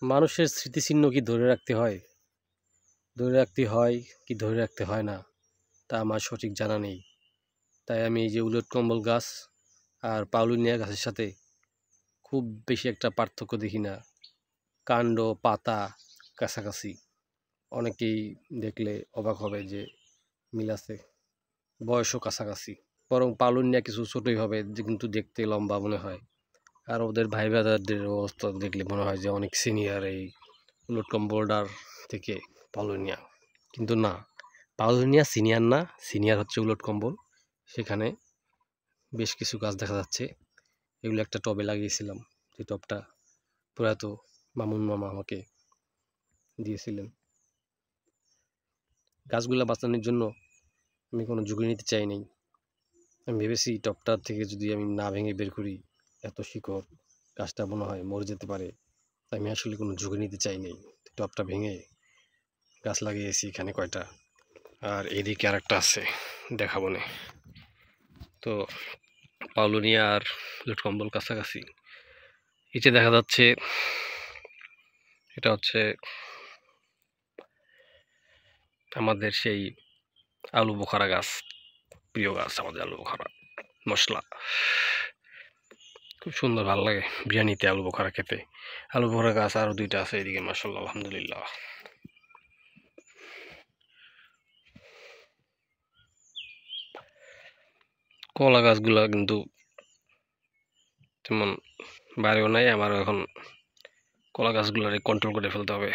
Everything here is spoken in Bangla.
মানুষের স্মৃতিচিহ্ন কি ধরে রাখতে হয়? ধরে রাখতে হয় কি ধরে রাখতে হয় না তা আমার সঠিক জানা নেই। তাই আমি এই যে উলট কম্বল গাছ আর পাউলিনিয়া গাছের সাথে খুব বেশি একটা পার্থক্য দেখি না। কাণ্ড, পাতা কাছাকাছি। অনেকেই দেখলে অবাক হবে যে মিল আছে, বয়সও কাছাকাছি। বরং পাউলিনিয়া কিছু ছোটই হবে কিন্তু দেখতে লম্বা মনে হয়। আর ওদের ভাই ব্রাদারদের অবস্থা দেখলে মনে হয় যে অনেক সিনিয়র এই উলট কম্বলটার থেকে পাউলিনিয়া। কিন্তু না, পাউলিনিয়া সিনিয়র না, সিনিয়র হচ্ছে উলট কম্বল। সেখানে বেশ কিছু গাছ দেখা যাচ্ছে, এগুলো একটা টবে লাগিয়েছিলাম, যে টবটা প্রয়াত মামুন মামা আমাকে দিয়েছিলেন। গাছগুলা বাঁচানোর জন্য আমি কোনো ঝুঁকি নিতে চাই নাই। আমি ভেবেছি টবটার থেকে যদি আমি না ভেঙে বের করি, এত শিকড়, গাছটা মনে হয় মরে যেতে পারে। আমি আসলে কোনো ঝুঁকি নিতে চাই নাই, টবটা ভেঙে গাছ লাগিয়েছি এখানে কয়টা। আর এদিকে আরেকটা আছে, দেখাবো নে। তো পাউলোনিয়া আর উলট কম্বল কাছাকাছি। নিচে দেখা যাচ্ছে এটা হচ্ছে আমাদের সেই আলু বোখারা গাছ, প্রিয় গাছ আমাদের আলু বোখারা, মশলা খুব সুন্দর, ভালো লাগে বিরিয়ানিতে আলু বোখারা খেতে। আলু বোখারা গাছ আরো দুইটা আছে এদিকে, মাশাআল্লাহ, আলহামদুলিল্লাহ। কলা গাছগুলা কিন্তু তেমন বাড়েও নাই, আমারও এখন কলা গাছগুলোরে কন্ট্রোল করে ফেলতে হবে।